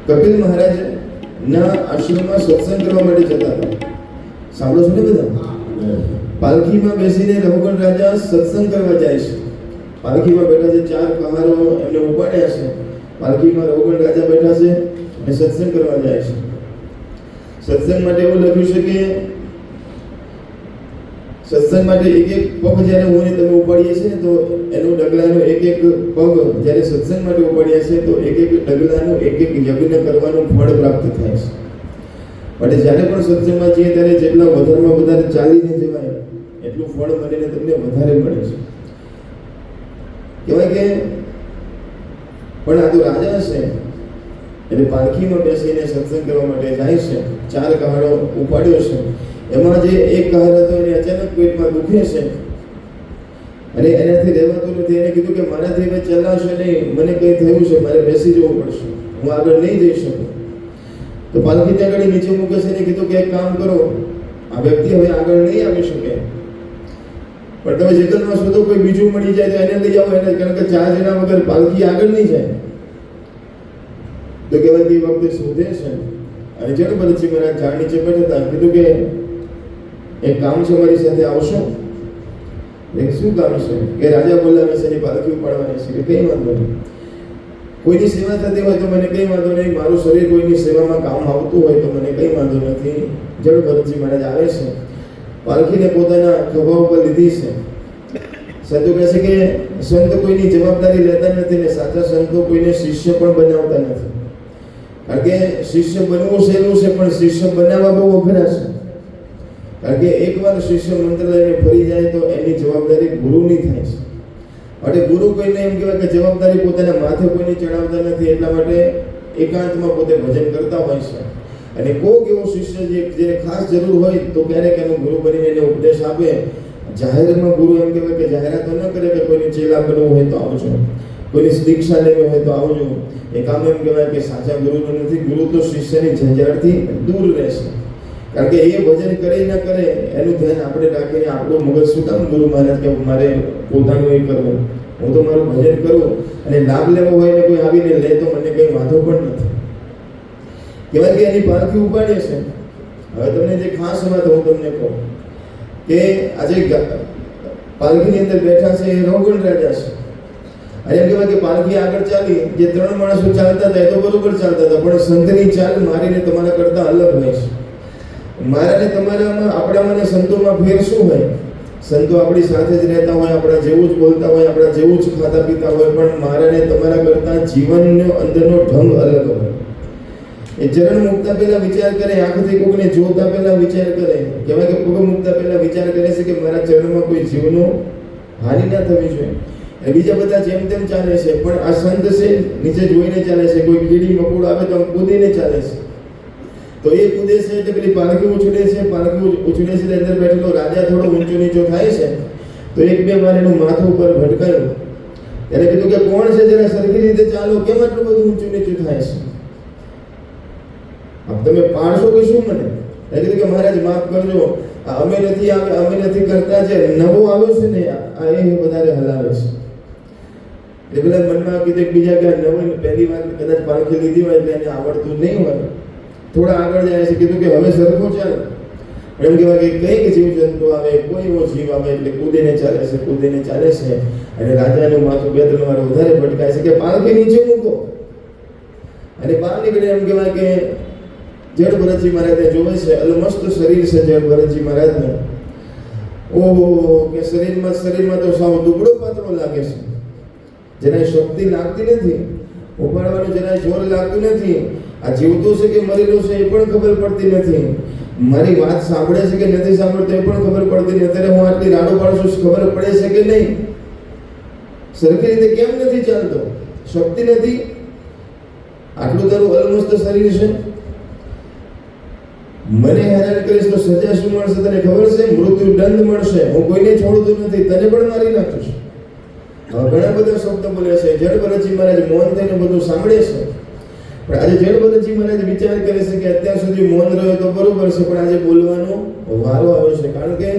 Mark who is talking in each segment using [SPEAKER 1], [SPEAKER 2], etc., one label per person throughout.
[SPEAKER 1] કપિલ મહારાજ ના આશ્રમમાં સત્સંગ કરવા માટે જતા હતા. સાંભળો છો ને બધા? પાલખીમાં બેસીને રઘુગણ રાજા સત્સંગ કરવા જાય છે. પાલખીમાં બેઠા છે, 4 કહારો એમને ઉપાડ્યા છે. પાલખીમાં રઘુગણ રાજા બેઠા છે અને સત્સંગ કરવા જાય છે. સત્સંગ માટે એવું લખ્યું છે કે સત્સંગ માટે એક પગ જ્યારે હું તમે ઉપાડીએ છીએ ને તો એનો ડગલાનો એક પગ જ્યારે સત્સંગ માટે ઉપાડ્યા છે તો એક ડગલાનું એક યજ્ઞ કરવાનું ફળ પ્રાપ્ત થાય છે. માટે જ્યારે પણ સત્સંગમાં જઈએ ત્યારે જેટલા વધારેમાં વધારે ચાલીને જવાય એટલું ફળ મળીને તમને વધારે મળે છે. કહેવાય કે પણ આ તો રાજા છે એટલે પાલખીમાં બેસીને સત્સંગ કરવા માટે જાય છે. 4 કહાડો ઉપાડ્યો છે. એમાં જે એક કહાર હતો એને અચાનક પેટમાં દુખે છે અને એનાથી રહેવાતું નથી. એને કીધું કે મારાથી હવે ચલાવશે નહીં, મને કંઈ થયું છે, મારે બેસી જવું પડશે, હું આગળ નહીં જઈ શકું. તો પાલખી ત્યાં આગળ નીચે મૂકે છે. એને કીધું કે એક કામ કરો, આ વ્યક્તિ હવે આગળ નહીં આવી શકે, પણ તમે જંગલમાં શોધો, કોઈ બીજું મળી જાય તો એને લઈ આવો એને, કારણ કે 4 જણા વગર પાલખી આગળ નહીં જાય. તો કહેવાય કે વખતે શોધે છે અને જડભરતજી મહારાજ ઝાડ નીચે બેઠા હતા. કીધું કે એક કામ છે, મારી સાથે આવશો? એક શું કામ છે? કે રાજા બોલાવે છે એની પાલખી ઉપાડવાની છે. કે કઈ વાંધો નહીં, કોઈની સેવા થતી હોય તો મને કઈ વાંધો નહીં, મારું શરીર કોઈની સેવામાં કામ આવતું હોય તો મને કઈ વાંધો નથી. જડભરતજી મહારાજ આવે છે, પાલખીને પોતાના ખભા ઉપર લીધી છે. સંતો કહે છે કે સંત કોઈની જવાબદારી લેતા નથી ને સાચા સંતો કોઈને શિષ્ય પણ બનાવતા નથી. કારણ કે શિષ્ય બનવું સહેલું છે પણ શિષ્ય બનાવવા બહુ અઘરા છે. કારણ કે એકવાર શિષ્ય મંત્ર લઈને ફરી જાય તો એની જવાબદારી ગુરુની થાય છે. માટે ગુરુ કોઈને એમ કહેવાય કે જવાબદારી પોતાના માથે કોઈને ચડાવતા નથી. એટલા માટે એકાંતમાં પોતે ભજન કરતા હોય છે. અને કોઈક એવો શિષ્ય જેને ખાસ જરૂર હોય તો ક્યારેક એનો ગુરુ બનીને એને ઉપદેશ આપે. જાહેરમાં ગુરુ એમ કહેવાય કે જાહેરાત ન કરે કે કોઈને ચેલા બનવું હોય તો આવજો, કોઈની દીક્ષા લેવી હોય તો આવજો. એ કામ એમ કહેવાય કે સાચા ગુરુ નથી. ગુરુ તો શિષ્યની ઝંઝાળથી દૂર રહેશે. કારણ કે એ ભજન કરે ન કરે એનું ધ્યાન આપણે રાખીને આપણું મગજ શું કામ ગુરુ મહારાજ કે મારે પોતાનું એ કરવું, હું તો મારું ભજન કરું અને લાભ લેવો હોય ને કોઈ આવીને લે તો મને કંઈ વાંધો પણ નથી. કહેવાય કે એની પાલખી ઉપાડે છે. હવે તમને જે ખાસ વાત હું તમને કહું કે આજે પાલખીની અંદર બેઠા છે એ રઘુગણ રાજા છે. અને એમ કહેવાય કે પાલખી આગળ ચાલી, જે 3 માણસો ચાલતા હતા એ તો બરોબર ચાલતા હતા, પણ સંતની ચાલ મારીને તમારા કરતા અલગ હોય છે. મારા ને તમારામાં, આપણામાં ને સંતોમાં ફેર શું હોય? સંતો આપણી સાથે જ રહેતા હોય, આપણા જેવું જ બોલતા હોય, આપણા જેવું જ ખાતા પીતા હોય, પણ મારા ને તમારા કરતા જીવનનો અંદરનો ઢંગ અલગ હોય. એ ચરણ મૂકતા પહેલા વિચાર કરે, આંખથી કોકને જોતા પહેલા વિચાર કરે. કહેવાય કે પગ મૂકતા પહેલા વિચાર કરે છે કે મારા ચરણમાં કોઈ જીવનું હાનિ ના થવી જોઈએ. બીજા બધા જેમ તેમ ચાલે છે, પણ આ સંત છે નીચે જોઈને ચાલે છે. કોઈ કીડી મકોડ આવે તો કૂદીને ચાલે છે. તો એ કૂદે છે એટલે પેલી પાલખી ઉછળે છે. પાલખી ઉછળે છે અંદર બેઠેલો રાજા થોડો ઊંચો નીચો થાય છે. તો 1-2 વાર એનું માથું ઉપર ભટકાયું. એને કીધું કે કોણ છે, જરા સરખી રીતે ચાલો, કેમ આટલું બધું ઊંચું નીચું થાય છે? તમે પાડશો કે શું મને? એ કીધું કે મહારાજ માફ કરજો, અમે નથી કરતા, જે નવો આવ્યો છે ને આ એ વધારે હલાવે છે. એટલે પેલા મનમાં કીધું બીજા કે નવો પહેલી વાર કદાચ પાલખી લીધી હોય એટલે એને આવડતું નહીં હોય, થોડા આગળ જાય છે. કીધું કે હવે સરખો ચાલ. એમ કહેવાય કે કંઈક જીવજંતુ આવે, કોઈ એવો જીવ આવે એટલે કૂદીને ચાલે છે, કૂદીને ચાલે છે. અને રાજાનું માથું 2-3 વાર વધારે ભટકાય છે કે પાલખી નીચે મૂકો. અને બહાર નીકળે. એમ કહેવાય કે જડભરતજી મહારાજને જોવે છે, અલમસ્ત શરીર છે જડભરતજી મહારાજનું. ઓહો, કે શરીરમાં તો સાવ દુબળો પાતળો લાગે છે. જરાય શક્તિ લાગતી નથી, ઉપાડવાનું જરાય જોર લાગતું નથી. આ જીવતો છે કે મરેલો છે એ પણ ખબર પડતી નથી. મારી વાત સાંભળે છે કે નથી સાંભળતો એ પણ ખબર પડતી નથી. અત્યારે હું આટલી રાડો પાડું છું, ખબર પડે છે કે નહીં? સરખી રીતે કેમ નથી ચાલતો? શક્તિ નથી. આટલું તારું અલમસ્ત શરીર છે, મને હેરાન કરીશ તો સજા શું મળશે તને ખબર છે? મૃત્યુ દંડ મળશે. હું કોઈને છોડતો નથી, તને પણ મારી નાખીશ. ઘણા બધા શબ્દ બોલે છે. જડભરતજી મહારાજ મૌન થઈને બધું સાંભળે છે. પણ આજે જડભરતજી મહારાજ વિચાર કરે છે કે અત્યાર સુધી મૌન રહ્યો તો બરોબર છે, પણ આજે બોલવાનો વારો આવ્યો છે. કારણ કે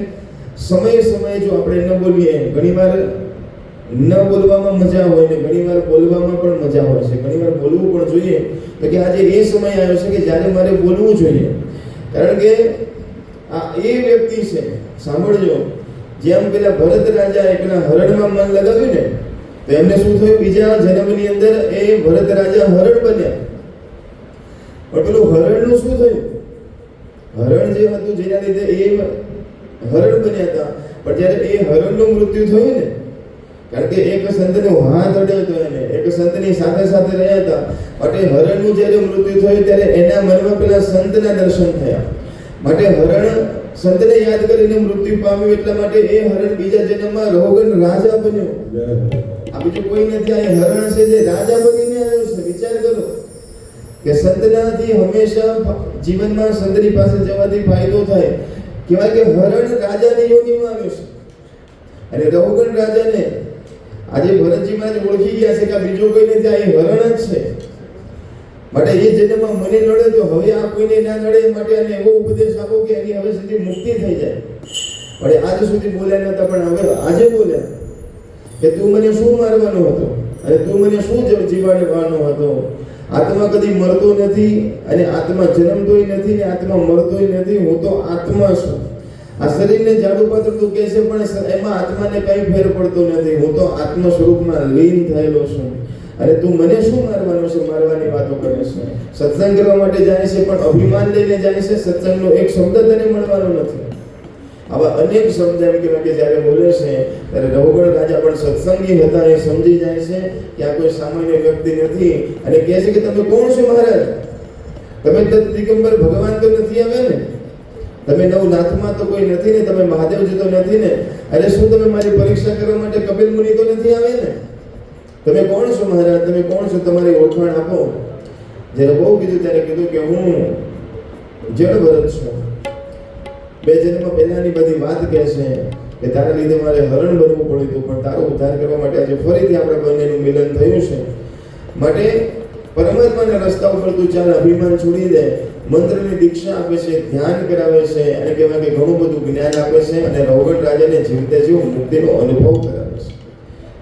[SPEAKER 1] સમયે જો આપણે ન બોલીએ, ઘણીવાર ન બોલવામાં મજા હોય ને ઘણીવાર બોલવામાં પણ મજા હોય છે. ઘણીવાર બોલવું પણ જોઈએ, તો કે આજે એ સમય આવ્યો છે કે જ્યારે મારે બોલવું જોઈએ. કારણ કે આ એ વ્યક્તિ છે, સાંભળજો, જેમ પેલા ભરત રાજા એકલા હરણમાં મન લગાવ્યું ને, તો એમને શું થયું? બીજા જન્મની અંદર એ ભરત રાજા હરણ બન્યા. પણ પેલું હરણનું શું થયું? હરણ જે હતું જેના લીધે એ હરણ બન્યા હતા, પણ જ્યારે એ હરણનું મૃત્યુ થયું ને, કારણ કે એક સંતનો હાથ અડ્યો હતો, એને એક સંતની સાથે સાથે રહ્યા હતા, માટે હરણનું જ્યારે મૃત્યુ થયું ત્યારે એના મનમાં પેલા સંતના દર્શન થયા. માટે હરણ સંતને યાદ કરીને મૃત્યુ પામ્યું, એટલા માટે એ હરણ બીજા જન્મમાં રોગન રાજા બન્યો. આ બીજું કોઈ નથી, આ હરણ છે જે રાજા બનીને આવ્યો છે. વિચાર કરો કે સંતનાથી હંમેશા જીવનમાં સંતની પાસે જવાથી ફાયદો થાય. કહેવાય કે હરણ રાજાની યોનિમાં આવ્યો છે. અને રોગન રાજાને આજે ભરતજી મહારાજ ઓળખી ગયા છે કે આ બીજો કોઈ નથી, આ હરણ જ છે. માટે એ જન્મમાં મને નડે તો હવે આ કોઈને ના નડે એ માટે એને એવો ઉપદેશ આપો કે એની હવે સુધી મુક્તિ થઈ જાય. પણ આજ સુધી બોલ્યા નતા, પણ હવે આજે બોલ્યા કે તું મને શું મારવાનો હતો અને તું મને શું જીવાડવાનો હતો? આત્મા કદી મરતો નથી અને આત્મા જન્મતોય નથી ને આત્મા મરતોય નથી. હું તો આત્મા છું. આ શરીરને જાડું પાતળું કહે છે, પણ એમાં આત્માને કઈ ફેર પડતો નથી. હું તો આત્મ સ્વરૂપમાં લીન થયેલો છું. અને તું મને શું મારવાનો છે? મારવાની વાતો કરે છે. સત્સંગ કરવા માટે જાય છે, પણ અભિમાન લઈને જાય છે. સત્સંગનો એક શબ્દ તને મળવાનો નથી. આવા અનેક શબ્દ એમ કહેવાય કે જ્યારે બોલે છે ત્યારે રઘુગણ રાજા પણ સત્સંગી હતા. એ સમજી જાય છે કે આ કોઈ સામાન્ય વ્યક્તિ નથી અને કહે છે કે તમે કોણ છો મહારાજ? તમે તો દિગંબર ભગવાન તો નથી આવે ને? તમે નવનાથમાં તો કોઈ નથી ને? તમે મહાદેવજી તો નથી ને? અરે શું તમે મારી પરીક્ષા કરવા માટે કપિલ મુનિ તો નથી આવે ને? તમે કોણ છો મહારાજ? તમે કોણ છો? તમારી ઓળખાણ આપો. જ્યારે બહુ કીધું ત્યારે કીધું કે હું જળ ભરત છું. 2 જન્મ પહેલાની બધી વાત કહે છે કે તારા લીધે મારે હરણ બનવું પડ્યું હતું, પણ તારો ઉદ્ધાર કરવા માટે આજે ફરીથી આપણા બંનેનું મિલન થયું છે. માટે પરમાત્માના રસ્તા ઉપર તું ચાલ, અભિમાન છોડી દે. મંત્રની દીક્ષા આપે છે, ધ્યાન કરાવે છે અને કહેવાય કે ઘણું બધું જ્ઞાન આપે છે અને રોગણ રાજાને જીવતે જીવ મુક્તિનો અનુભવ કરાવે છે.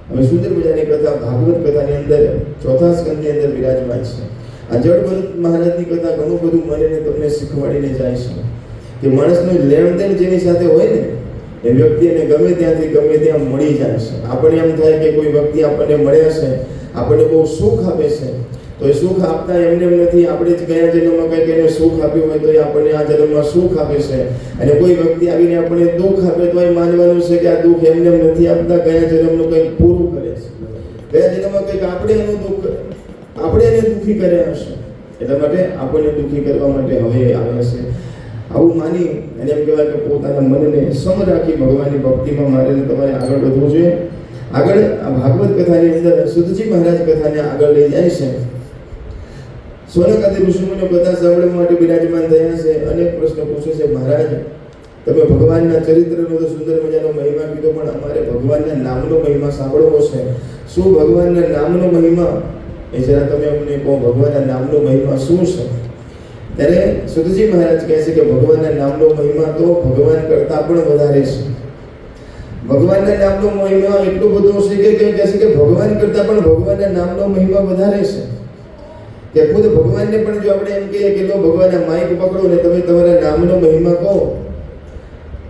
[SPEAKER 1] હવે સુંદર મજાની કથા ભાગવત કથાની અંદર 4થા સ્કંદની અંદર વિરાજમાન છે. આ જળભરત મહારાજની કથા ઘણું બધું મને તમને શીખવાડીને જાય છે કે માણસનું લેણદેણ જેની સાથે હોય ને એ વ્યક્તિને ગમે ત્યાંથી ગમે ત્યાં મળી જાય છે. આપણને એમ થાય કે કોઈ વ્યક્તિ આપણને મળ્યા છે, આપણને બહુ સુખ આપે છે, તો એ સુખ આપતા એમને એમ નથી. આપણે જ ગયા જન્મમાં કંઈક એને સુખ આપ્યું હોય તો એ આપણને આ જન્મમાં સુખ આપે છે. અને કોઈ વ્યક્તિ આવીને આપણને દુઃખ આપે તો એ માનવાનું છે કે આ દુઃખ એમને એમ નથી આપતા, ગયા જન્મનું કંઈક પૂરું કરે છે. ગયા જન્મમાં કંઈક આપણે એનું દુઃખ, આપણે એને દુઃખી કર્યા હશે, એટલા માટે આપણને દુઃખી કરવા માટે હવે આવે છે. આવું માની અને એમ કહેવાય કે પોતાના મનને સમ રાખી ભગવાનની ભક્તિમાં મારે તમારે આગળ વધવું જોઈએ. આગળ આ ભાગવત કથાની અંદર સુતજી મહારાજ કથાને આગળ લઈ જાય છે. સોનકાદી ઋષિમુનિઓ કથા સાંભળવા માટે બિરાજમાન થયા છે. અનેક પ્રશ્નો પૂછે છે, મહારાજ તમે ભગવાનના ચરિત્રનો તો સુંદર મજાનો મહિમા કીધો, પણ અમારે ભગવાનના નામનો મહિમા સાંભળવો છે. શું ભગવાનના નામનો મહિમા એ જરા તમે અમને કહો, ભગવાનના નામનો મહિમા શું છે? ત્યારે સુતજી મહારાજ કહે છે કે ભગવાનના નામનો મહિમા તો ભગવાન કરતાં પણ વધારે છે. ભગવાનના નામનો મહિમા એટલો બધો છે કે કહે છે કે ભગવાન કરતાં પણ ભગવાનના નામનો મહિમા વધારે છે. કે ખુદ ભગવાનને પણ જો આપણે એમ કહીએ કે લો ભગવાનના માઇક પકડો ને તમે તમારા નામનો મહિમા કહો,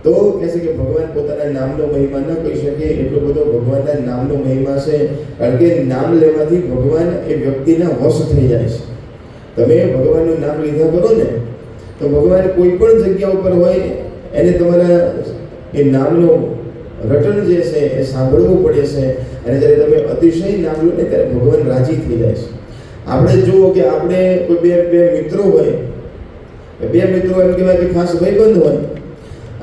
[SPEAKER 1] તો કહે છે કે ભગવાન પોતાના નામનો મહિમા ન કહી શકે. એટલો બધો ભગવાનના નામનો મહિમા છે. કારણ કે નામ લેવાથી ભગવાન એ વ્યક્તિના વશ થઈ જાય છે. તમે ભગવાનનું નામ લીધા કરો ને તો ભગવાન કોઈ પણ જગ્યા ઉપર હોય એને તમારા એ નામનો રટણ જે છે એ સાંભળવું પડે છે. અને જ્યારે તમે અતિશય નામ લો ને ત્યારે ભગવાન રાજી થઈ જાય છે. આપણે જુઓ કે આપણે કોઈ બે મિત્રો હોય, બે મિત્રો એમ કહેવાય કે ખાસ ભાઈબંધ હોય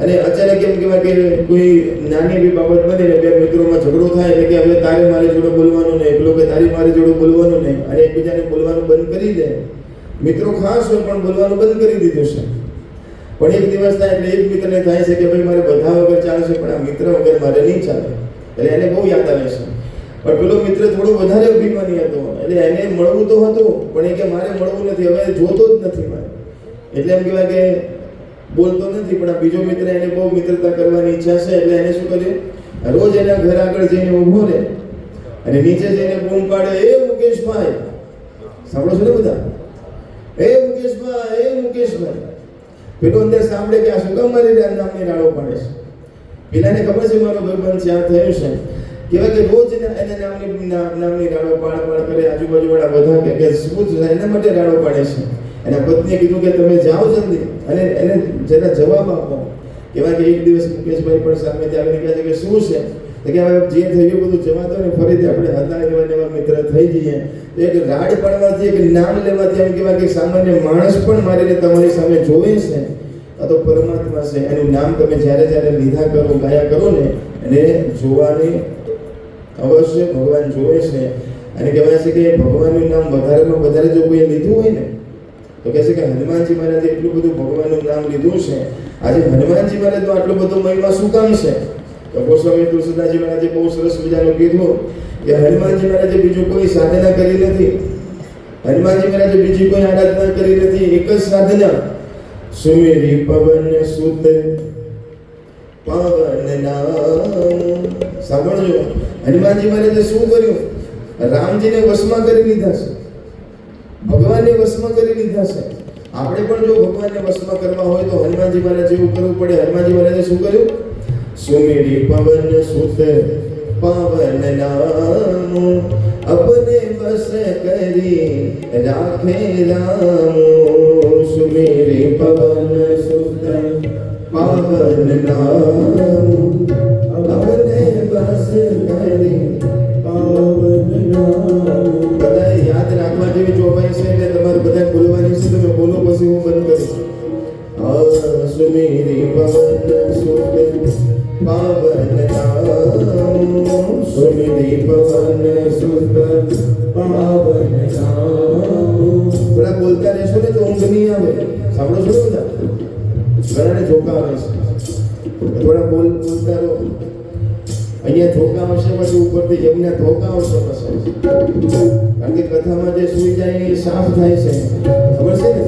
[SPEAKER 1] અને અચાનક એમ કહેવાય કે કોઈ નાની એવી બાબત બને ને બે મિત્રોમાં ઝઘડો થાય એટલે કે હવે તારે મારી જોડે બોલવાનું નહીં, પેલો કે તારી મારી જોડે બોલવાનું નહીં, અને એકબીજાને બોલવાનું બંધ કરી દે. મિત્રો ખાસ હોય પણ બોલવાનું બંધ કરી દીધું છે. પણ એક દિવસ થાય એટલે એક મિત્રને થાય છે કે ભાઈ મારે બધા વગર ચાલશે પણ આ મિત્ર વગર મારે નહીં ચાલે. એટલે એને બહુ યાદ આવે છે. પણ પેલો મિત્ર થોડો વધારે અભિમાની હતો એટલે એને મળવું તો હતું પણ એ કે મારે મળવું નથી, હવે જોતો જ નથી મારે. એટલે એમ કહેવાય કે બોલતો નથી. પણ આ બીજો મિત્ર એને બહુ મિત્રતા કરવાની ઈચ્છા છે એટલે એને શું કર્યું, રોજ એના ઘર આગળ જઈને ઊભો રહે અને નીચે જઈને બૂમ પાડે, એ મુકેશભાઈ, સાંભળો છો ને બધા, એ મુકેશભાઈ, એ મુકેશભાઈ. પેલો અંદર સાંભળે કે આ શું કામ મારી નામની રાડો પાડે છે. પેલાને ખબર છે મારો ભાઈબંધ ત્યાં થયો છે, કહેવાય કે રોજ એને નામની રાડો પાડ કરે. આજુબાજુવાળા બધા કે શું છે એના માટે રાડો પાડે છે. એના પત્નીએ કીધું કે તમે જાઓ જલ્દી અને એને જરા જવાબ આપો. કહેવાય કે એક દિવસ મુકેશભાઈ પણ સામેથી આવીને કહે છે કે શું છે, તો કે હવે જે થયું બધું જવા દો ને, ફરીથી આપણે હતા એવા મિત્ર થઈ જઈએ. તો એક રાડ પાડવાથી, એક નામ લેવાથી એમ કહેવાય કે સામાન્ય માણસ પણ મારીને તમારી સામે જોવે છે, આ તો પરમાત્મા છે. એનું નામ તમે જ્યારે જ્યારે લીધા કરો, ગાયા કરો ને, એને જોવાની અવશ્ય ભગવાન જોવે છે. અને કહેવાય છે કે ભગવાનનું નામ વધારેમાં વધારે જો કોઈ લીધું હોય ને, તો કહે છે કે હનુમાનજી મહારાજે એટલું બધું ભગવાનનું નામ લીધું છે. આજે હનુમાનજી મહારાજનો આટલો બધો મહિમા શું કામ છે? તો ગોસ્વામી તુલસીદાસજી મહારાજે બહુ સરસ મજાનું કીધું કે હનુમાનજી મહારાજે બીજું કોઈ સાધના કરી નથી, હનુમાનજી મહારાજે બીજી કોઈ આરાધના કરી નથી. એક જ સાધના, સુમેરી પવન સુત પાવન નામ. સાંભળજો, હનુમાનજી મહારાજે શું કર્યું? રામજીને વશમાં કરી લીધા છે, ભગવાનને વશમાં કરી લીધા છે. આપણે પણ જો ભગવાનને વશમાં કરવા હોય તો હનુમાનજી મહારાજ જેવું કરવું પડે. હનુમાનજી મહારાજે શું કર્યું? સુમેરી પવન સુત પાવન નામ, अपने बस करी राखे राम. सुमेरे पवन सुत पावन नाम, अपने बस करी पावन नाम. બધા યાદ રાખવા જેવી ચોપાઈ છે એટલે તમારે બધા બોલવાની છે. તમે બોલો પછી હું બંધ કરીશ. સુમેરે પવન સુત પાવન નામ, સુમેરે પવન સુત પાવન નામ. થોડા બોલતા રહેશો ને તો ઊંઘ નહીં આવે. સાંભળો છો ને બધા? ઘણાને ઝોકા આવે છે, થોડા બોલતા રહો. અહીંયા ધોકા આવશે, પછી ઉપરથી યજ્ઞ ધોકા આવશે પછી. કારણ કે કથામાં જે સુઈ જાય એ સાફ થાય છે, ખબર છે ને?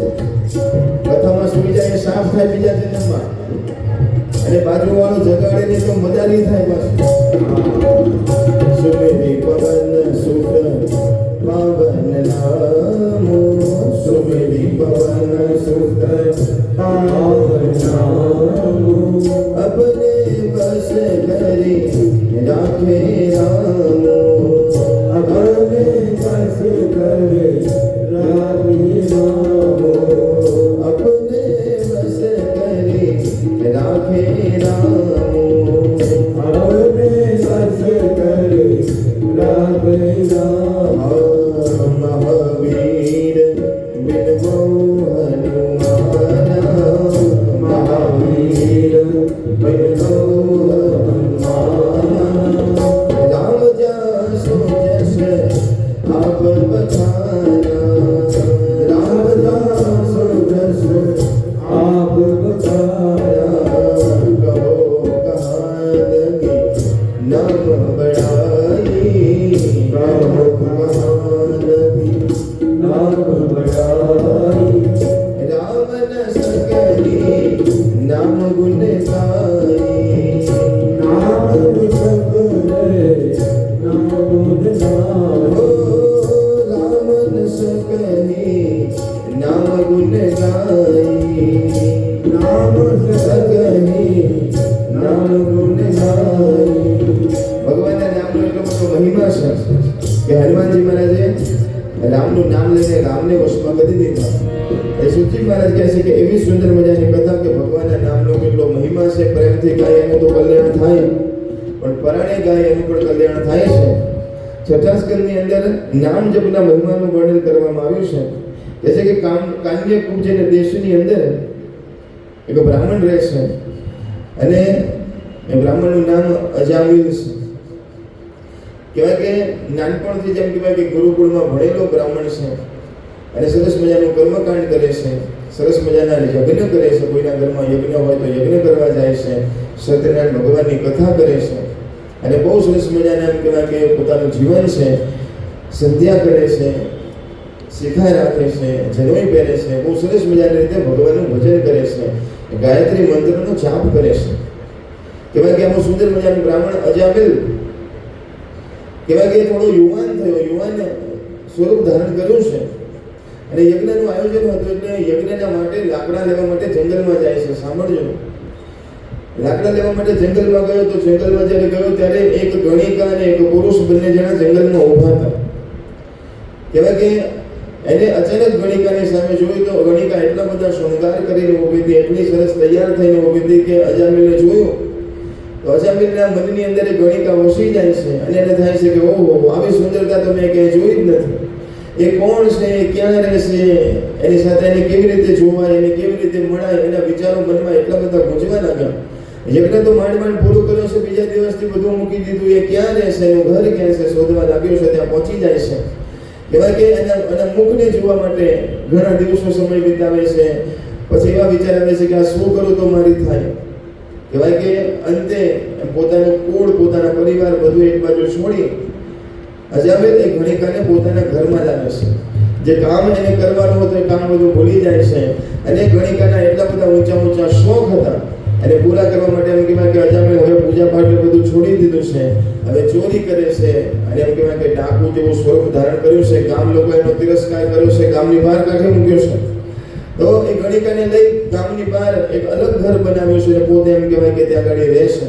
[SPEAKER 1] કથામાં સુઈ જાય એ સાફ થાય બીજા જન્મમાં. અને બાજુવાળો જગાડે ને તો મજા નહીં થાય પાછું. સુમેરી પવન સુત પાવન નામ, સુમેરી પવન સુત પાવન નામ, अपने बस करी राखे राम, अपने बस करे राखे राम, अपने बस करे राखे राम, अपने बस करे राखे राम. महावीर बिनमो हनुमाना, महावीर बिनमो हनुमाना. राम जसो जस आप बखाना, राम जसो जस आप बखाना. कहो कहाँ लगी नाम बड़ाई, कहो कहाँ लगी नाम बड़ाई. राम न सकली नाम गुण गाई, नाम सकले नाम गुण गाई. राम न सकली नाम गुण गाई, नाम सकली नाम गुण गाई. ભગવાનના નામનો એટલો મોટો મહિમા છે કે હનુમાનજી મહારાજે રામનું નામ લઈને રામને વશમાં કરી દીધા. એ સુચિત મહારાજ કહે છે કે એવી સુંદર મજાની કથા કે ભગવાનના નામનો કેટલો મહિમા છે. પ્રેમથી ગાય એનું તો કલ્યાણ થાય, પણ પરાણે ગાય એનું પણ કલ્યાણ થાય છે. છઠ્ઠા સ્કંદની અંદર નામ જપના મહિમાનું વર્ણન કરવામાં આવ્યું છે. કહે છે કે કાન્યકુબ્જ જેને દેશની અંદર એક બ્રાહ્મણ રહે છે અને એ બ્રાહ્મણનું નામ અજામિલ છે. કહેવાય કે નાનપણથી જેમ કહેવાય કે ગુરુકુળમાં ભણેલો બ્રાહ્મણ છે અને સરસ મજાનું કર્મકાંડ કરે છે, સરસ મજાના યજ્ઞ કરે છે. કોઈના ઘરમાં યજ્ઞ હોય તો યજ્ઞ કરવા જાય છે, સત્યનારાયણ ભગવાનની કથા કરે છે અને બહુ સરસ મજાના એમ કહેવાય કે પોતાનું જીવન છે સંધ્યા કરે છે, શિખા રાખે છે, જનોઈ પહેરે છે, બહુ સરસ મજાની રીતે ભગવાનનું ભજન કરે છે, ગાયત્રી મંત્રનો જાપ કરે છે. કહેવાય કે આવું સુંદર મજાનું બ્રાહ્મણ અજામિલ કહેવાય કે થોડો યુવાન થયો, યુવાન સ્વરૂપ ધારણ કર્યું છે અને યજ્ઞનું આયોજન હતું એટલે યજ્ઞના માટે લાકડા લેવા માટે જંગલમાં જાય છે. સાંભળજો, લાકડા લેવા માટે જંગલમાં ગયો તો જંગલમાં જ્યારે ગયો ત્યારે એક ગણિકા અને એક પુરુષ બંને જણા જંગલમાં ઊભા હતા. કહેવાય કે એને અચાનક ગણિકાની સામે જોયું તો ગણિકા એટલા બધા શૃંગાર કરીને ઊભી હતી, એટલી સરસ તૈયાર થઈને ઊભી હતી કે અજામિલને જોયું તો અજામિલના મનની અંદર એ ગણિકા વસી જાય છે અને એને થાય છે કે ઓહો, આવી સુંદરતા તો મેં ક્યાંય જોઈ જ નથી. એ કોણ છે, ક્યાં રહે છે, એની સાથે એને કેવી રીતે જોવાય, એને કેવી રીતે મળાય, એના વિચારો મનમાં એટલા બધા ગુંજવા લાગ્યા. યજ્ઞ તો માંડ પૂરું કર્યો છે, બીજા દિવસથી બધું મૂકી દીધું. એ ક્યાં રહે છે, એનું ઘર ક્યાં છે શોધવા લાગ્યો છે. ત્યાં પહોંચી જાય છે. કહેવાય કે એના મુખને જોવા માટે ઘણા દિવસો સમય વિતાવે છે. પછી એવા વિચાર આવે છે કે આ શું કરું તો મારી થાય. કહેવાય કે અંતે પોતાનું કુળ, પોતાના પરિવાર બધું એક બાજુ છોડી અજામિલ એ ગણિકાને પોતાના ઘરમાં લાવે છે. જે કામ એને કરવાનું હતું એ કામ બધું ભૂલી જાય છે અને ગણિકાના એટલા બધા ઊંચા ઊંચા શોખ હતા અને પૂરા કરવા માટે એમ કહેવાય કે અજામિલ હવે પૂજા પાઠ બધું છોડી દીધું છે, હવે ચોરી કરે છે અને એમ કહેવાય કે ડાકુ જેવું સ્વરૂપ ધારણ કર્યું છે. ગામ લોકો એનો તિરસ્કાર કર્યો છે, ગામની બહાર કાઢી મૂક્યો છે. તો એ ગણિકાને લઈ ગામની બહાર એક અલગ ઘર બનાવ્યું છે અને પોતે એમ કહેવાય કે ત્યાં આગળ રહે છે.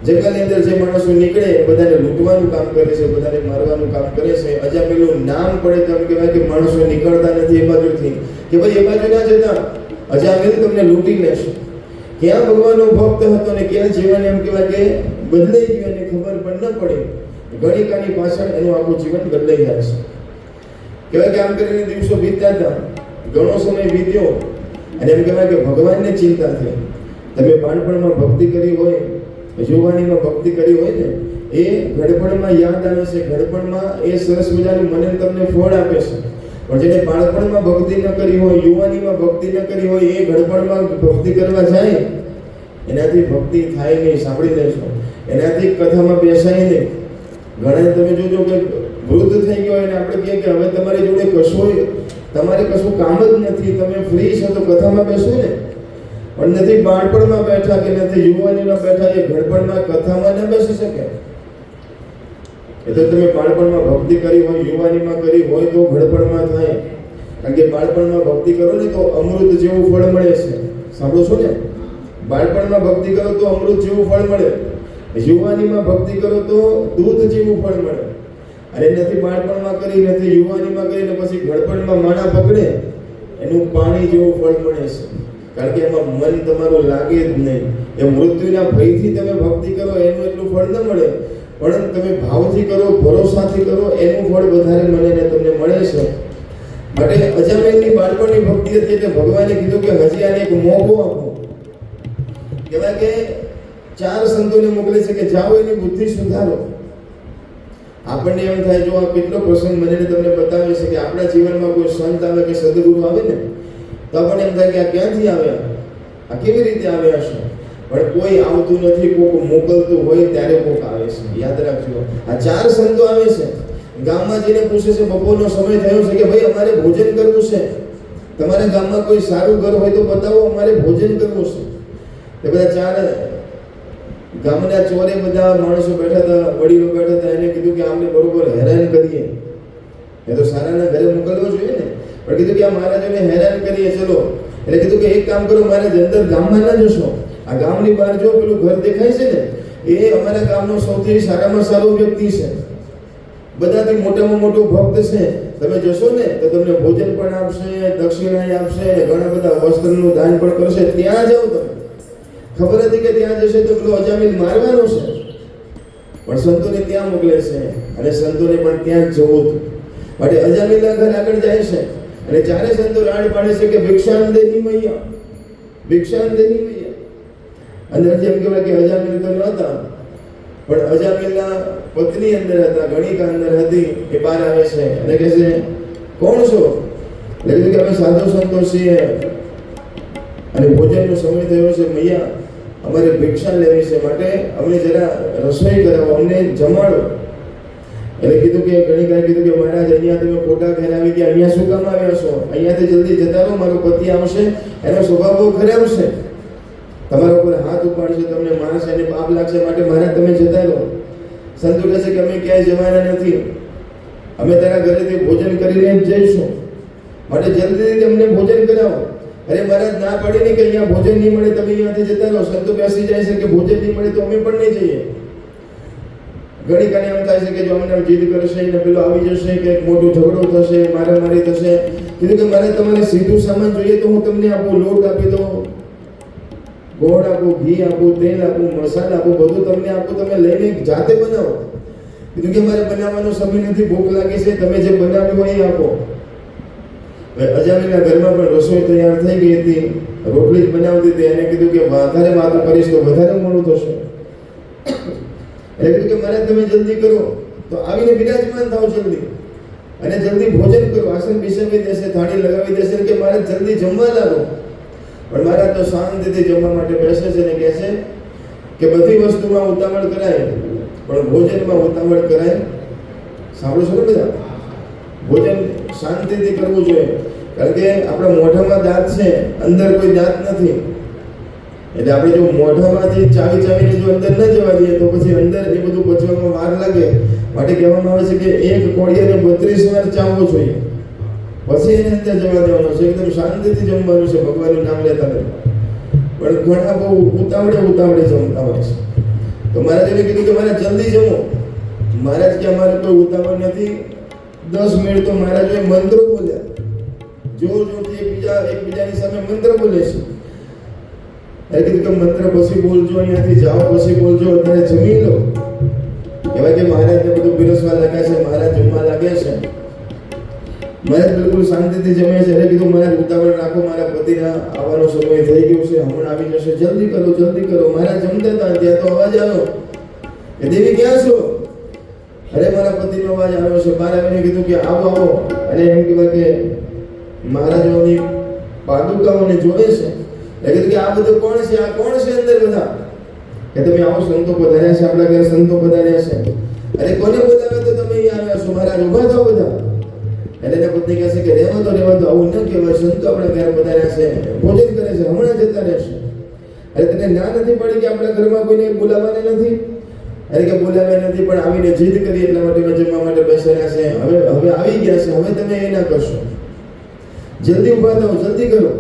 [SPEAKER 1] જંગલની અંદર જે માણસો નીકળે બધાને લૂંટવાનું કામ કરે છે, બધાને મારવાનું કામ કરે છે. અજામિલનું નામ પડે તો એમ કહેવાય કે માણસો નીકળતા નથી એ બાજુથી કે ભાઈ એ બાજુ ના જતા, અજામિલ તમને લૂંટી લેશે. ક્યાં ભગવાનનો ભક્ત હતો ને ક્યાં જીવન એમ કહેવાય કે બદલાઈ ગયું અને ખબર પણ ન પડી. ગણિકાની પાછળ એનું આખું જીવન બદલાઈ જાય છે. કહેવાય કે આમ કરીને દિવસો વીતતા હતા, ઘણો સમય વીત્યો અને એમ કહેવાય કે ભગવાનને ચિંતા થઈ. તમે બાળપણમાં ભક્તિ કરી હોય, યુવાનીમાં ભક્તિ કરી હોય ને, એ ઘડપણમાં યાદ આવે છે, ઘડપણમાં એ સરસ મજાનું મને તમને ફળ આપે છે. પણ જેને બાળપણમાં ભક્તિ ન કરી હોય, યુવાનીમાં ભક્તિ ન કરી હોય, એ ઘડપણમાં ભક્તિ કરવા જાય એનાથી ભક્તિ થાય નહીં. સાંભળી લેશો, એનાથી કથામાં બેસાય નહીં. ઘણા તમે જોજો કે વૃદ્ધ થઈ ગયો અને આપણે કહીએ કે હવે તમારી જોડે તમારે કશું કામ જ નથી, તમે ફ્રી છો તો કથામાં બેસો ને. પણ નથી બાળપણમાં બેઠા કે નથી યુવાનીમાં બેઠા, એ ઘડપણમાં કથામાં ન બેસી શકે. એ તો તમે બાળપણમાં ભક્તિ કરી હોય, યુવાનીમાં કરી હોય તો ઘડપણમાં થાય. કારણ કે બાળપણમાં ભક્તિ કરો ને તો અમૃત જેવું ફળ મળે છે. સાંભળો છો ને? બાળપણમાં ભક્તિ કરો તો અમૃત જેવું ફળ મળે, યુવાનીમાં ભક્તિ કરો તો દૂધ જેવું ફળ મળે. અને નથી બાળપણમાં કરી, નથી યુવાનીમાં કરી ને પછી ઘડપણમાં માણા પકડે, એનું પાણી જેવું ફળ મળે છે. કારણ કે એમાં મન તમારું લાગે જ નહીં. એ મૃત્યુના ભયથી તમે ભક્તિ કરો એનું એટલું ફળ ન મળે, પણ તમે ભાવથી કરો, ભરોસાથી કરો એનું ફળ વધારે મને ને તમને મળે છે. માટે અજામિલની બાળપણની ભક્તિ હતી એટલે ભગવાને કીધું કે હજી આને એક મોકો આપો. કહેવાય કે 4 સંતોને મોકલે છે કે જાઓ એની બુદ્ધિ સુધારો. આપણને એમ થાય, જો આ કેટલો પ્રસંગ મને તમને બતાવે છે કે આપણા જીવનમાં કોઈ સંત આવે કે સદગુરુ આવે ને તો આપણને એમ થાય કે આ ક્યાંથી આવ્યા, આ કેવી રીતે આવ્યા છે. પણ કોઈ આવતું નથી, કોઈક મોકલતું હોય ત્યારે કોઈક આવે છે. યાદ રાખજો, આ 4 સંતો આવે છે. ગામમાં જઈને પૂછે છે, બપોરનો સમય થયો છે કે ભાઈ અમારે ભોજન કરવું છે, તમારા ગામમાં કોઈ સારું ઘર હોય તો બતાવો, અમારે ભોજન કરવું છે. એ બધા 4 ગામના ચોરે બધા માણસો બેઠા હતા, વડીલો બેઠા હતા. એને કીધું કે આમને બરોબર હેરાન કરીએ, એ તો સારાના ઘરે મોકલવો જોઈએ ને. પણ કીધું કે આ મહારાજોને હેરાન કરીએ, ચલો. એટલે કીધું કે એક કામ કરો, મહારાજ અંદર ગામમાં ના જશો, આ ગામની બહાર જો પેલું ઘર દેખાય છે ને, એ અમારા ગામનો સૌથી સારામાં સારો વ્યક્તિ છે, બધાથી મોટામાં મોટો ભક્ત છે. તમે જશો ને તો તમને ભોજન પણ આપશે, દક્ષિણા આપશે અને ઘણા બધા વસ્ત્રનું દાન પણ કરશે. ત્યાં જાઓ તમે. ખબર હતી કે ત્યાં જશે તો પેલો અજામિલ મારવાનો છે, પણ સંતોને ત્યાં મોકલે છે અને સંતોને પણ ત્યાં જ જવું હતું. માટે અજામિલના ઘર આગળ જાય છે અને 4 સંતો રાડ પાડે છે કે ભિક્ષાન દેહી મૈયા, ભિક્ષાન દેહી મૈયા. અંદર જેમ કહેવાય કે અજામિલ તો નહોતા, પણ અજામિલના પત્ની અંદર હતા, ગણિકા અંદર હતી. એ બહાર આવે છે અને કહે છે, કોણ છો? એટલે કીધું કે અમે સાધુ સંતો છીએ અને ભોજનનો સમય થયો છે મૈયા, અમારે ભિક્ષા લેવી છે, માટે અમને જરા રસોઈ કરાવો, અમને જમાડો. એટલે કીધું કે ગણિકાએ કીધું કે મહારાજ અહીંયા તમે ખોટા ઘેર આવી ગયા, અહીંયા શું કામ આવ્યા છો? અહીંયાથી જલ્દી જતા રહો, મારો પતિ આવશે, એનો સ્વભાવ બહુ ખરાબ છે, તમારા ઉપર હાથ ઉપાડશે, તમને માણસ એને પાપ લાગશે, માટે મહારાજ તમે જતા રહો. સંતો કહે છે કે અમે ક્યાંય જવાના નથી, અમે તારા ઘરેથી ભોજન કરીને જ જઈશું, માટે જલ્દીથી અમને ભોજન કરાવો. અરે મહારાજ ના પાડી નહીં કે અહીંયા ભોજન નહીં મળે તમે અહીંયાથી જતા રહો. સંતો બેસી જાય છે કે ભોજન નહીં મળે તો અમે પણ નહીં જઈએ. ઘણી કાને એમ થાય છે કે જો અમને જીદ કરશે ને પેલો આવી જશે કે મોટું ઝઘડો થશે, મારામારી થશે. કીધું કે મારે તમારે સીધું સામાન જોઈએ તો હું તમને આપું, લોટ આપી દઉં, ગોળ આપું, ઘી આપું, તેલ આપું, મસાલા આપું, બધું તમને આપું, તમે લઈને જાતે બનાવો. કીધું કે મારે બનાવવાનો સમય નથી, ભૂખ લાગી છે, તમે જે બનાવ્યું હોય એ આપો. અજામીના ઘરમાં પણ રસોઈ તૈયાર થઈ ગઈ હતી, રોટલી જ બનાવતી હતી. એને કીધું કે વધારે વાતો કરીશ તો વધારે મોડું થશે. એટલે કીધું કે મારે તમે જલ્દી કરો, તો આવીને બિરાજમાન થાવ જલ્દી અને જલ્દી ભોજન કરો. આસન બિછાવી દેશે, થાળી લગાવી દેશે કે મારે જલ્દી જમવા લાગો. પણ મારા તો શાંતિથી જમવા માટે બેસે છે ને કહે છે કે બધી વસ્તુમાં ઉતાવળ કરાય પણ ભોજનમાં ઉતાવળ કરાય. સાંભળો છો ને બધા? ભોજન શાંતિથી કરવું જોઈએ, કારણ કે આપણા મોઢામાં દાંત છે, અંદર કોઈ દાંત નથી. એટલે આપણે જો મોઢામાંથી ચાવીને જો અંદર ન જવા દઈએ તો પછી અંદર એ બધું પચવામાં વાર લાગે. માટે કહેવામાં આવે છે કે એક કોળિયાને 32 વાર ચાવવો જોઈએ, પછી એને અંદર જવા દેવાનો છે. એકદમ શાંતિથી જમવાનું છે, ભગવાનનું નામ લેતા નથી. પણ ઘણા બહુ ઉતાવળે જમતા હોય છે. તો મહારાજે કીધું કે મારે જલ્દી જમો. મહારાજ કે અમારે કોઈ ઉતાવળ નથી. 10 મિનિટ તો મહારાજોએ મંત્રો બોલ્યા, જોરથી એકબીજાની સામે મંત્ર બોલે છે. એટલે કીધું કે મંત્ર પછી બોલજો, અહીંયાથી જાઓ પછી બોલજો, અત્યારે જમી લો. કહેવાય કે મહારાજને બધું પીરસવા લાગ્યા છે, મહારાજ જમવા લાગ્યા છે. મહારાજ બિલકુલ શાંતિથી જમે છે. એટલે કીધું મહારાજ ઉતાવળ રાખો, મારા પતિના આવવાનો સમય થઈ ગયો છે, હમણાં આવી જશે, જલ્દી કરો. મહારાજ જમતા હતા ત્યાં તો અવાજ આવ્યો કે દેવી ક્યાં છો? અરે મારા પતિનો અવાજ આવ્યો છે. બહાર આવીને કીધું કે આવો. અને એમ કહેવાય કે મહારાજોની પાદુકાઓને જોવે છે. એટલે કીધું કે આ બધું કોણ છે? આ કોણ છે અંદર બધા? કે તમે આવો, સંતો પધાર્યા છે, આપણા ઘરે સંતો પધાર્યા છે. અરે કોને બોલાવે તો તમે અહીં આવ્યા છો? મહારાજ ઉભા થાઓ બધા. એટલે એના પત્ની કહે છે કે રહેવા દો, આવું ન કહેવાય, સંતો આપણા ઘરે પધાર્યા છે, ભોજન કરે છે, હમણાં જતા રહેશે. અરે તને ના નથી પડી કે આપણા ઘરમાં કોઈને બોલાવવાના નથી? અરે કે બોલાવ્યા નથી, પણ આવીને જીદ કરી એટલા માટે જમવા માટે બેસેલા છે. હવે આવી ગયા છે, હવે તમે એ ના કરશો. જલ્દી ઉભા થાઓ, જલ્દી કરો.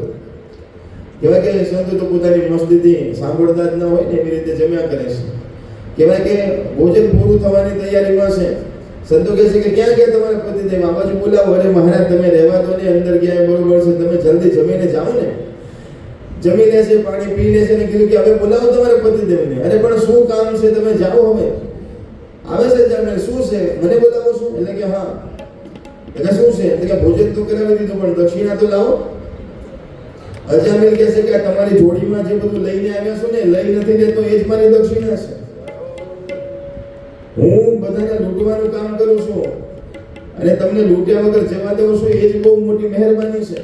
[SPEAKER 1] કહેવાય કે સંતો તો પોતાની મસ્તીથી સાંભળતા જ ન હોય ને એવી રીતે જમ્યા કરે છે. કહેવાય કે ભોજન પૂરું થવાની તૈયારીમાં છે. સંતો કહે છે કે ક્યાં ગયા તમારા પતિદેવ? આ બાજુ બોલાવો. અરે મહારાજ તમે રહેવા દો ને, અંદર ગયા બરોબર છે, તમે જલ્દી જમીને જાઓ ને. જમી લેશે, પાણી પી લેશે ને કીધું કે હવે બોલાવો તમારા પતિદેવને. અરે પણ શું કામ છે, તમે જાઓ હવે. આવે છે જામે, શું છે? મને બોલાવો છો? એટલે કે હા. એટલે શું છે? એટલે કે ભોજન તો કરાવી દીધું પણ દક્ષિણા તો લાવો. અજામિલ કહે છે કે તમારી જોડીમાં જે બધું લઈને આવ્યા છો ને, લઈ નથી લેતો એ જ મારી દક્ષિણા છે. હું બધાને લૂંટવાનું કામ કરું છું અને તમને લૂંટ્યા વગર જવા દેવો છો, એ જ બહુ મોટી મહેરબાની છે.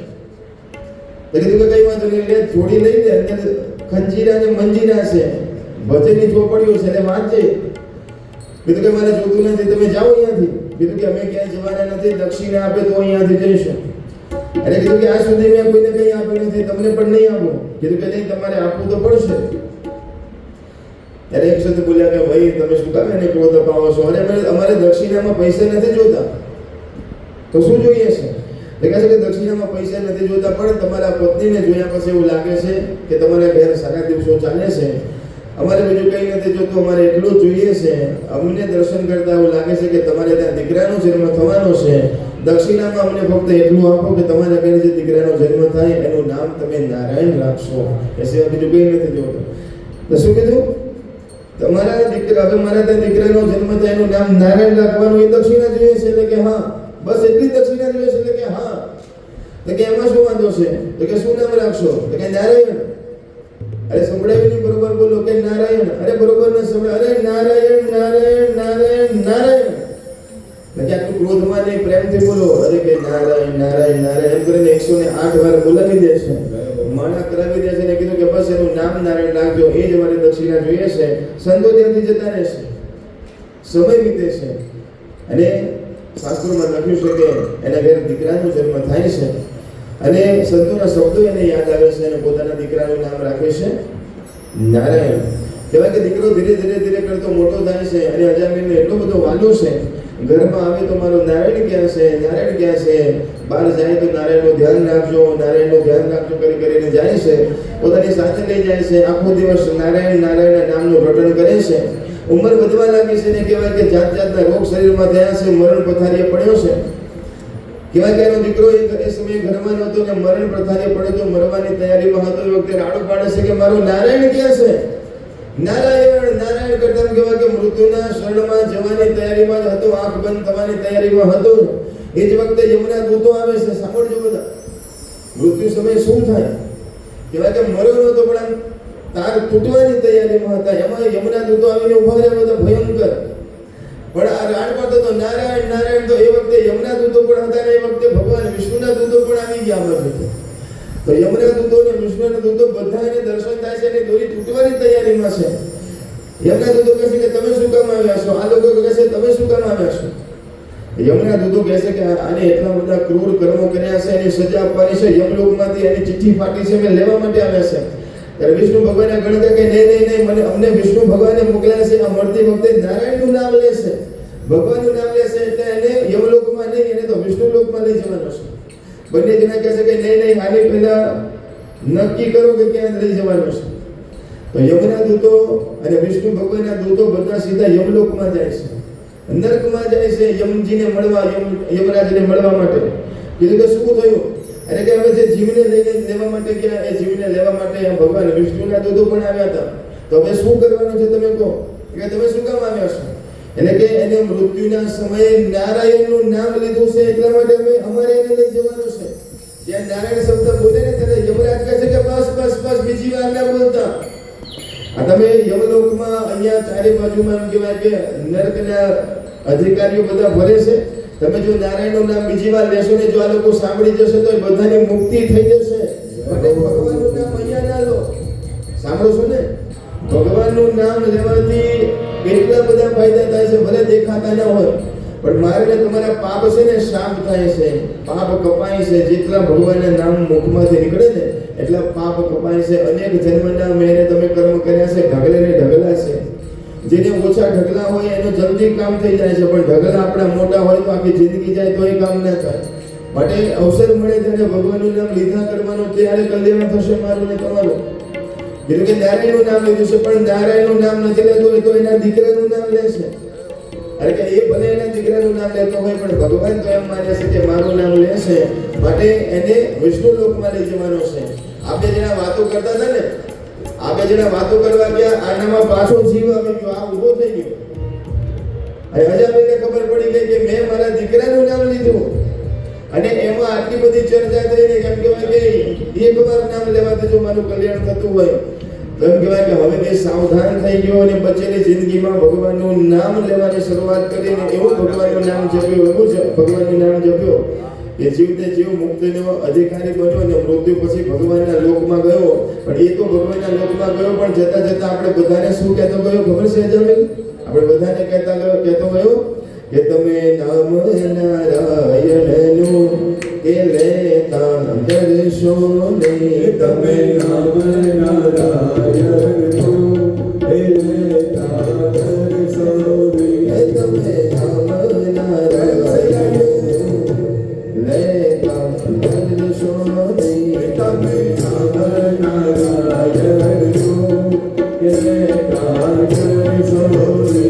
[SPEAKER 1] તો કીધું કે કઈ વાંધો નહીં, લે જોડી લઈ લે, અંદર ખંજીરા ને મંજીરા છે, ભજનની ચોપડીઓ છે, એટલે વાંચે. કીધું કે મારે જોતું નથી, તમે જાઓ અહીંયાથી. કીધું કે અમે ક્યાંય જવાના નથી, દક્ષિણા આપે તો અહીંયાથી જઈશું. અને કીધું કે આ સુધી મેં કોઈને કંઈ આપ્યું નથી, તમને પણ નહીં આપું. કીધું કે નહીં, તમારે આપવું તો પડશે. ત્યારે એક શબ્દ બોલ્યા કે ભાઈ તમે શું કામ એને ક્રોધ અપાવો છો? અરે અમારે દક્ષિણામાં પૈસા નથી જોતા. તો શું જોઈએ છે? એ કહે છે કે દક્ષિણામાં પૈસા નથી જોતા, પણ તમારા પત્નીને જોયા પછી એવું લાગે છે કે તમારા ઘેર સારા દિવસો ચાલે છે. અમારે બીજું કંઈ નથી જોતું, અમારે એટલું જ જોઈએ છે. અમને દર્શન કરતા એવું લાગે છે કે તમારે ત્યાં દીકરાનો જન્મ થવાનો છે. દક્ષિણામાં અમને ફક્ત એટલું આપો કે તમારા ઘરે જે દીકરાનો જન્મ થાય એનું નામ તમે નારાયણ રાખશો, એ સિવાય બીજું કંઈ નથી જોતું. તો શું કીધું? તમારા દીકરા, હવે મારા ત્યાં દીકરાનો જન્મ થાય એનું નામ નારાયણ રાખવાનું, એ દક્ષિણા જોઈએ છે. એટલે કે હા, બસ એટલી દક્ષિણા જોઈએ છે. એટલે કે હા. તો કે એમાં શું વાંધો છે? તો કે શું નામ રાખશો? તો કે નારાયણ. અરે સંભળાવી બરોબર બોલો કે નારાયણ. અરે બરોબર ને સંભળાય. અરે નારાયણ નારાયણ નારાયણ નારાયણ. એટલે આટલું ક્રોધમાં નહીં, પ્રેમથી બોલો. અરે કે નારાયણ નારાયણ નારાયણ એમ કરીને 108 વાર બોલાવી દે છે, માણા કરાવી દે છે. ને કીધું કે બસ એનું નામ નારાયણ રાખજો, એ જ અમારી દક્ષિણા જોઈએ છે. સંતો ત્યાંથી જતા રહેશે, સમય વીતે છે અને શાસ્ત્રોમાં લખ્યું છે કે એના ઘેર દીકરાનો જન્મ થાય છે અને સંતોના શબ્દો એને યાદ આવે છે અને પોતાના દીકરાનું નામ રાખે છે નારાયણ. કહેવાય કે દીકરો ધીરે ધીરે ધીરે કરતો મોટો થાય છે અને અજામિલને એટલો બધો વાલો છે, ઘરમાં આવે તો મારો નારાયણ ક્યાં છે, નારાયણ ક્યાં છે, બહાર જાય તો નારાયણનું ધ્યાન રાખજો, નારાયણનું ધ્યાન રાખજો કરી કરીને જાય છે, પોતાની સાથે લઈ જાય છે, આખો દિવસ નારાયણ નારાયણના નામનું રટણ કરે છે. ઉંમર વધવા લાગી છે ને કહેવાય કે જાત જાતના રોગ શરીરમાં થયા છે, મરણ પથારીએ પડ્યો છે. કહેવાય કે એનો દીકરો એ સમયે ઘરમાં નહોતો ને મરણ પથારીએ પડ્યો તો મરવાની તૈયારીમાં હતો. એ વખતે રાડો પાડે છે કે મારો નારાયણ ક્યાં છે, નારાયણ નારાયણ કરતા કહેવાય કે મૃત્યુના શરણમાં જવાની તૈયારીમાં જ હતો, આંખ બંધ થવાની તૈયારીમાં હતો. એ જ વખતે યમુના દૂતો આવે છે. સાંભળજો બધા, મૃત્યુ સમય શું થાય? કહેવાય કે મર્યો નહોતો પણ આમ તાર તૂટવાની તૈયારીમાં હતા. એમાં યમુના દૂતો આવીને ઉભા રહ્યા બધા ભયંકર. પણ આ રાડ પાડતો તો નારાયણ નારાયણ. તો એ વખતે યમુના દૂતો પણ હતા ને એ વખતે ભગવાન વિષ્ણુના દૂતો પણ આવી ગયા બધા. તો યમુના દૂતો ને વિષ્ણુના દૂતો બધા એને દર્શન થાય છે અને દોરી તૂટવાની તૈયારીમાં છે. યમુના દૂતો કહે છે કે તમે શું કામ આવ્યા છો? આ લોકો કહે છે તમે શું કામ આવ્યા છો? યમુના દૂતો કહે છે કે આને એટલા બધા ક્રૂર કર્મો કર્યા છે, એની સજા આપવાની છે, યમલોકમાંથી એની ચિઠ્ઠી ફાટી છે, મેં લેવા માટે આવ્યા છે. ત્યારે વિષ્ણુ ભગવાને ગણતા કે નહીં નહીં નહીં, મને અમને વિષ્ણુ ભગવાને મોકલ્યા છે. આ મળતી વખતે નારાયણનું નામ લેશે, ભગવાનનું નામ લેશે એટલે એને યમલોકમાં નહીં, એને તો વિષ્ણુ લોકમાં લઈ જવાનો છે. બંને જણા કહે છે કે નહીં નહીં, આની પહેલા નક્કી કરો કે ક્યાં લઈ જવાનો છે. તો યમુના દૂતો અને વિષ્ણુ ભગવાનના દૂતો બધા સીધા યમલોકમાં જાય છે, નરકમાં જાય છે યમજીને મળવા, યમરાજને મળવા માટે. કીધું કે શું થયું? અને કે હવે જે જીવને લઈને લેવા માટે ગયા, એ જીવને લેવા માટે ભગવાન વિષ્ણુના દૂતો પણ આવ્યા હતા. તો હવે શું કરવાનું છે તમે કહો, કે તમે શું કામ આવ્યા છો? એટલે કે એને મૃત્યુના સમયે નારાયણનું નામ લીધું છે એટલા માટે અમારે એને લઈ જવાનું છે. જ્યાં નારાયણ શબ્દ બોલે ને ત્યારે યમરાજ કહે છે કે બસ બસ બસ, બીજી વાર ના બોલતા. આ તમે યમલોકમાં અહીંયા ચારે બાજુમાં એમ કહેવાય કે નરકના અધિકારીઓ બધા ભરે છે. તમે જો નારાયણનું નામ બીજી વાર લેશો ને જો આ લોકો સાંભળી જશે તો બધાની મુક્તિ થઈ જશે. માટે ભગવાનનું નામ અહીંયા ના લો. સાંભળો છો ને, ભગવાનનું નામ લેવાથી કેટલા બધા ફાયદા થાય છે, ભલે દેખાતા ન હોય પણ મારે ને તમારા પાપ છે ને શાંત થાય છે, પાપ કપાય છે. જેટલા ભગવાનના નામ મુખમાંથી નીકળે ને એટલા પાપ કપાય છે. અનેક જન્મના મેને તમે કર્મ કર્યા છે, ઢગલે ને ઢગલા છે. જેને ઓછા ઢગલા હોય એનું જલ્દી કામ થઈ જાય છે, પણ ઢગલા આપણા મોટા હોય તો આખી જિંદગી જાય તો એ કામ ના થાય. માટે અવસર મળે ત્યારે ભગવાનનું નામ લીધા કરવાનું, ત્યારે કલ્યાણ થશે મારું ને તમારું. એટલે કે નારાયણનું નામ લીધું છે પણ નારાયણનું નામ નથી લેતો એ તો એના દીકરાનું નામ લેશે. અરે કે એ ભલે એના દીકરાનું નામ લેતો હોય પણ ભગવાન તો એમ માને છે કે મારું નામ લેશે, માટે એને વિષ્ણુ લોકમાં લઈ જવાનો છે. આપણે જેના વાતો કરતા હતા ને, આપણે જેના વાતો કરવા ગયા, આનામાં પાછો જીવ આવી ગયો, આ ઊભો થઈ ગયો. અને અજામિલને ખબર પડી ગઈ કે મેં મારા દીકરાનું નામ લીધું અને એમાં આટલી બધી ચર્ચા થઈને કેમ કહેવાય કે એકવાર નામ લેવાથી જો મારું કલ્યાણ થતું હોય તો એમ કહેવાય કે હવે મેં સાવધાન થઈ ગયો અને બચેલી જિંદગીમાં ભગવાનનું નામ લેવાની શરૂઆત કરીને એવું ભગવાનનું નામ જપ્યું, એવું ભગવાનનું નામ જપ્યો કે જીવતે જીવ મુક્તિનો અધિકારી બન્યો અને મૃત્યુ પછી ભગવાનના લોકમાં ગયો. પણ એ તો ભગવાનના લોકમાં ગયો પણ જતા જતા આપણે બધાને શું કહેતો ગયો ખબર છે અજામિલ? આપણે બધાને કહેતો ગયો કે તમે નામ નારાયણનું કે લેતા દર્શો ને, તમે નામ નારાયણનું કે લેતા દર્શો ને, તમે નામ નારાયણનું લેતા દર્શો ને, તમે નામ નારાયણનું કે લેતા દર્શો ને.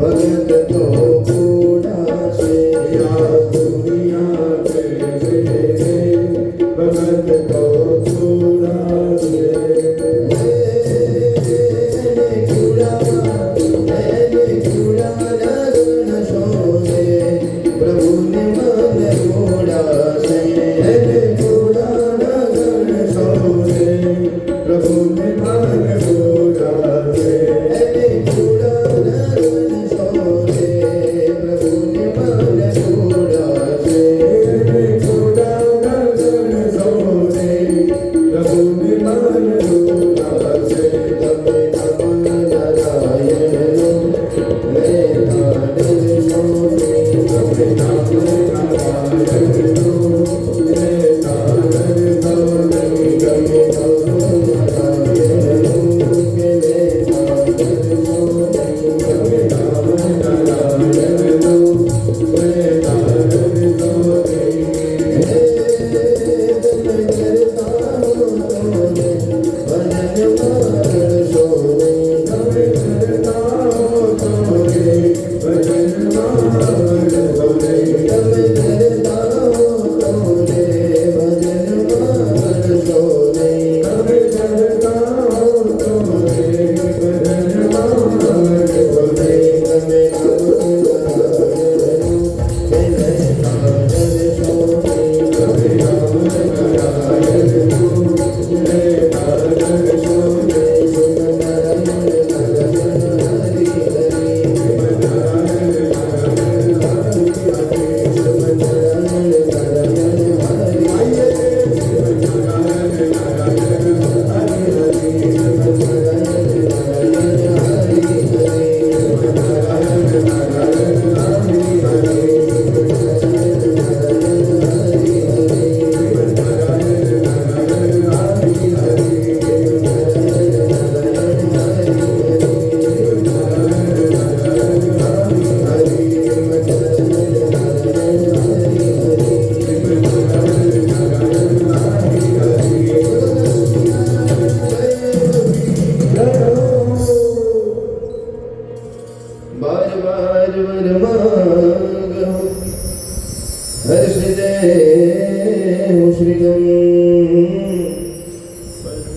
[SPEAKER 1] ભગત તો પૂરા છે આ દુનિયા કે ભગત તો પૂરા છે પ્રભુને મને ઘોડા છે પ્રભુને મને ઘોડા છે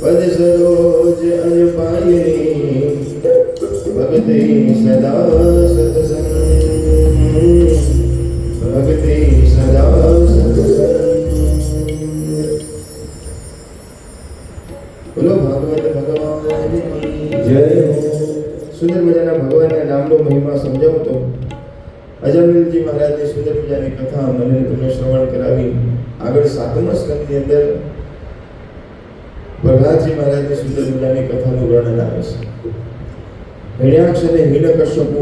[SPEAKER 1] પદ સરોજ અનપાયની ભક્તિ સદા સત્સંગ ભક્તિ સદા સત્સંગ બોલો ભાગવત ભગવાનની જય હો. સુંદર મજાના ભગવાનના નામનો મહિમા સમજાવું તો અજામિલજી મહારાજની સુંદર મજાની કથા મને તમને શ્રવણ કરાવી. આગળ 7મા સ્કંદની અંદર પ્રહલાદજી મહારાજની સુંદર મજાની કથાનું વર્ણન આવે છે. હિરણ્યાક્ષ અને હિરણ્યકશ્યપુ